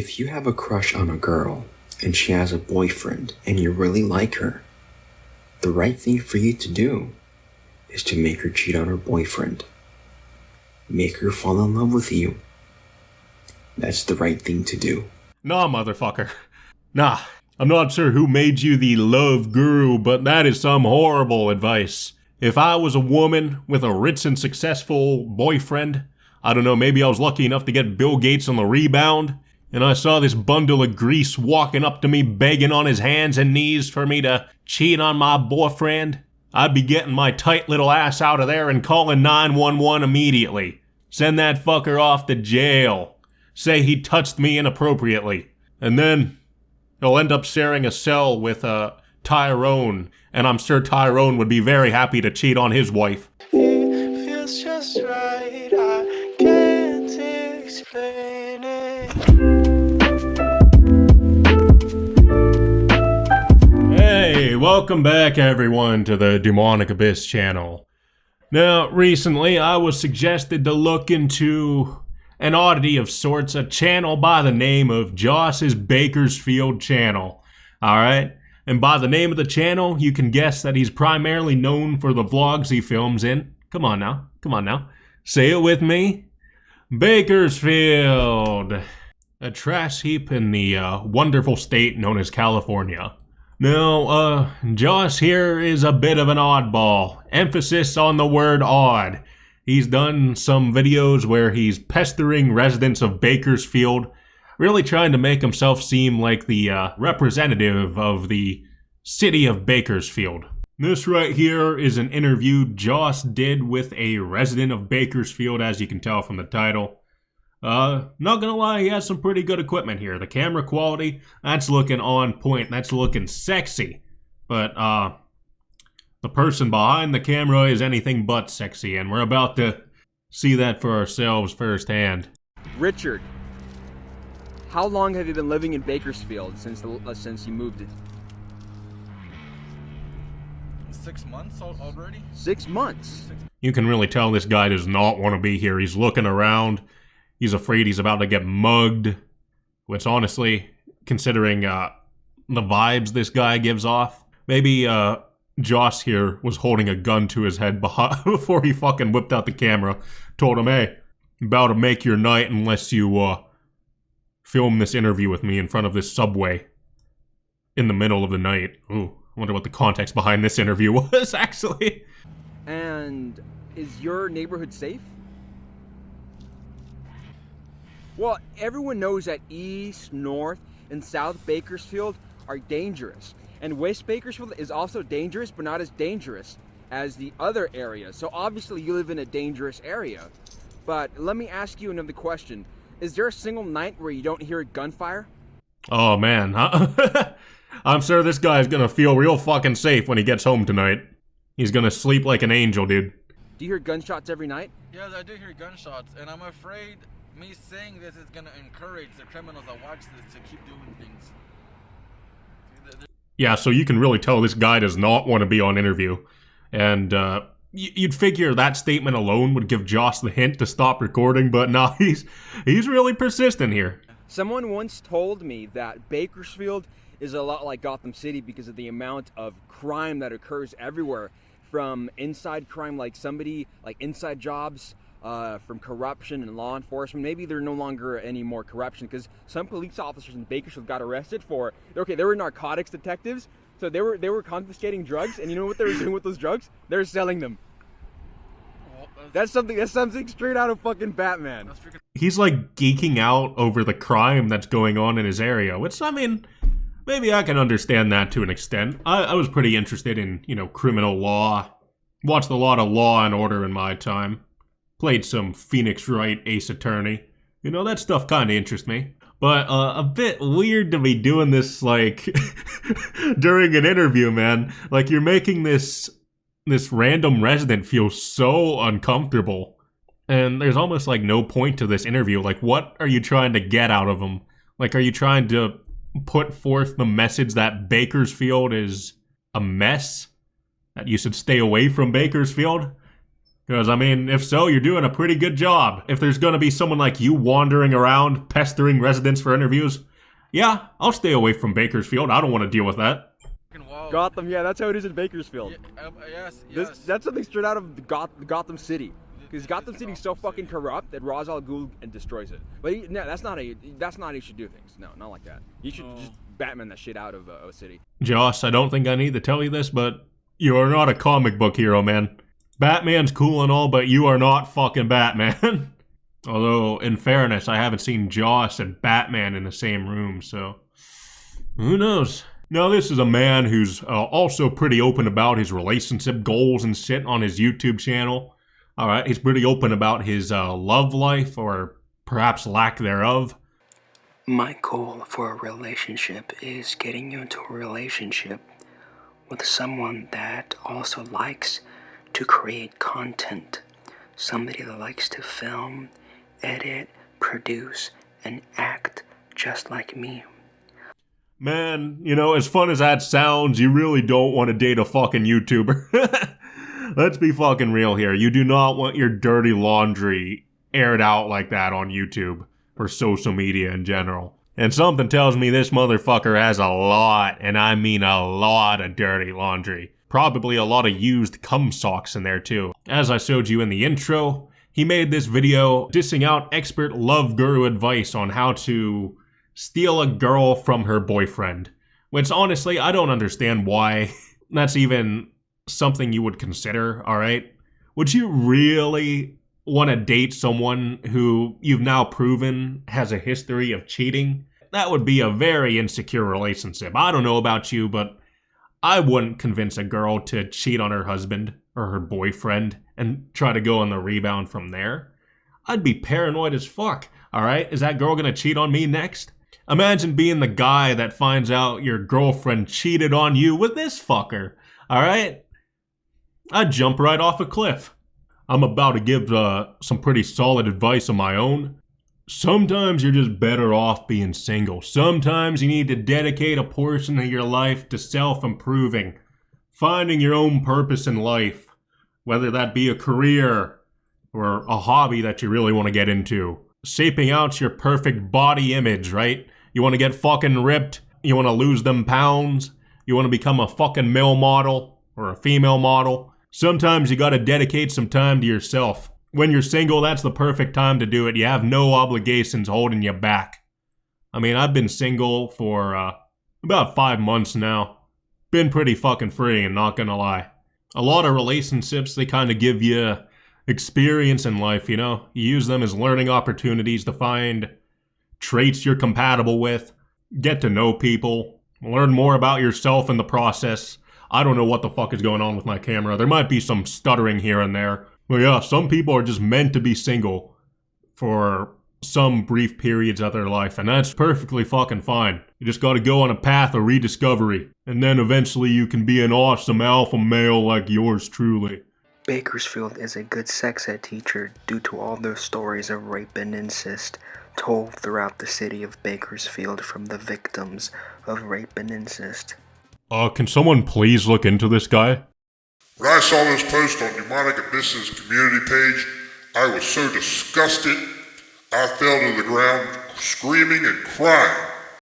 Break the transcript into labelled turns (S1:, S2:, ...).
S1: If you have a crush on a girl and she has a boyfriend and you really like her, the right thing for you to do is to make her cheat on her boyfriend. Make her fall in love with you. That's the right thing to do.
S2: Nah, motherfucker. Nah, I'm not sure who made you the love guru, but that is some horrible advice. If I was a woman with a rich and successful boyfriend, I don't know, maybe I was lucky enough to get Bill Gates on the rebound, and I saw this bundle of grease walking up to me begging on his hands and knees for me to cheat on my boyfriend, I'd be getting my tight little ass out of there and calling 911 immediately. Send that fucker off to jail. Say he touched me inappropriately. And then he'll end up sharing a cell with Tyrone, and I'm sure Tyrone would be very happy to cheat on his wife.
S3: It feels just right, I can't explain it.
S2: Hey, welcome back everyone to the Dewmonic Abyss channel. Now, recently I was suggested to look into an oddity of sorts, a channel by the name of Joss's Bakersfield channel. Alright? And by the name of the channel, you can guess that he's primarily known for the vlogs he films in. Come on now. Say it with me. Bakersfield. A trash heap in the wonderful state known as California. Now, Joss here is a bit of an oddball. Emphasis on the word odd. He's done some videos where he's pestering residents of Bakersfield, really trying to make himself seem like the representative of the city of Bakersfield. This right here is an interview Joss did with a resident of Bakersfield, as you can tell from the title. Not gonna lie, he has some pretty good equipment here. The camera quality, that's looking on point, that's looking sexy. But, the person behind the camera is anything but sexy, and we're about to see that for ourselves firsthand.
S4: Richard, how long have you been living in Bakersfield since you moved it?
S5: 6 months already?
S4: 6 months?
S2: You can really tell this guy does not want to be here. He's looking around. He's afraid he's about to get mugged. Which honestly, considering the vibes this guy gives off, maybe Joss here was holding a gun to his head before he fucking whipped out the camera. Told him, hey, I'm about to make your night unless you film this interview with me in front of this subway in the middle of the night. Ooh, I wonder what the context behind this interview was, actually.
S4: And is your neighborhood safe? Well, everyone knows that East, North, and South Bakersfield are dangerous. And West Bakersfield is also dangerous, but not as dangerous as the other areas. So obviously you live in a dangerous area. But let me ask you another question. Is there a single night where you don't hear gunfire?
S2: Oh man, I'm sure this guy's gonna feel real fucking safe when he gets home tonight. He's gonna sleep like an angel, dude.
S4: Do you hear gunshots every night?
S5: Yes, I do hear gunshots, and I'm afraid me saying this is gonna encourage the criminals that watch this to keep doing things.
S2: Yeah, so you can really tell this guy does not want to be on interview. And you'd figure that statement alone would give Joss the hint to stop recording, but no, he's really persistent here.
S4: Someone once told me that Bakersfield is a lot like Gotham City because of the amount of crime that occurs everywhere. From inside crime, like inside jobs, from corruption and law enforcement. Maybe there's no longer any more corruption because some police officers in Bakersfield got arrested for, they were narcotics detectives, so they were confiscating drugs, and you know what they were doing with those drugs? They're selling them. That's something straight out of fucking Batman.
S2: He's like geeking out over the crime that's going on in his area, which, I mean, maybe I can understand that to an extent. I was pretty interested in, criminal law. Watched a lot of Law and Order in my time. Played some Phoenix Wright Ace Attorney. That stuff kind of interests me. But a bit weird to be doing this, like, during an interview, man. Like, you're making this random resident feel so uncomfortable. And there's almost, like, no point to this interview. Like, what are you trying to get out of him? Like, are you trying to put forth the message that Bakersfield is a mess? That you should stay away from Bakersfield? Because, I mean, if so, you're doing a pretty good job. If there's gonna be someone like you wandering around, pestering residents for interviews, yeah, I'll stay away from Bakersfield. I don't want to deal with that.
S4: Gotham, yeah, that's how it is in Bakersfield.
S5: Yes.
S4: That's something straight out of the Gotham City. Because Gotham City's so fucking corrupt that Ra's al Ghul destroys it. But no, that's not how you should do things. No, not like that. You should just Batman that shit out of a city.
S2: Joss, I don't think I need to tell you this, but you are not a comic book hero, man. Batman's cool and all, but you are not fucking Batman. Although, in fairness, I haven't seen Joss and Batman in the same room, so who knows? Now, this is a man who's also pretty open about his relationship goals and shit on his YouTube channel. All right, he's pretty open about his love life, or perhaps lack thereof.
S1: My goal for a relationship is getting you into a relationship with someone that also likes to create content. Somebody that likes to film, edit, produce, and act just like me.
S2: Man, you know, as fun as that sounds, you really don't want to date a fucking YouTuber. Let's be fucking real here. You do not want your dirty laundry aired out like that on YouTube or social media in general. And something tells me this motherfucker has a lot, and I mean a lot of dirty laundry. Probably a lot of used cum socks in there too. As I showed you in the intro, he made this video dissing out expert love guru advice on how to steal a girl from her boyfriend. Which honestly, I don't understand why that's even something you would consider, alright? Would you really want to date someone who you've now proven has a history of cheating? That would be a very insecure relationship. I don't know about you, but I wouldn't convince a girl to cheat on her husband or her boyfriend and try to go on the rebound from there. I'd be paranoid as fuck, alright? Is that girl gonna cheat on me next? Imagine being the guy that finds out your girlfriend cheated on you with this fucker, alright? I'd jump right off a cliff. I'm about to give some pretty solid advice of my own. Sometimes you're just better off being single. Sometimes you need to dedicate a portion of your life to self-improving, finding your own purpose in life, whether that be a career or a hobby that you really want to get into. Shaping out your perfect body image, right? You want to get fucking ripped? You want to lose them pounds? You want to become a fucking male model or a female model? Sometimes you gotta dedicate some time to yourself. When you're single, that's the perfect time to do it. You have no obligations holding you back. I mean, I've been single for about 5 months now. Been pretty fucking free, and not gonna lie. A lot of relationships, they kind of give you experience in life, you know? You use them as learning opportunities to find traits you're compatible with, get to know people, learn more about yourself in the process. I don't know what the fuck is going on with my camera. There might be some stuttering here and there. But yeah, some people are just meant to be single for some brief periods of their life, and that's perfectly fucking fine. You just gotta go on a path of rediscovery, and then eventually you can be an awesome alpha male like yours truly.
S1: Bakersfield is a good sex ed teacher due to all those stories of rape and incest told throughout the city of Bakersfield from the victims of rape and incest.
S2: Can someone please look into this guy?
S6: When I saw this post on Dewmonic Abysses community page, I was so disgusted, I fell to the ground screaming and crying.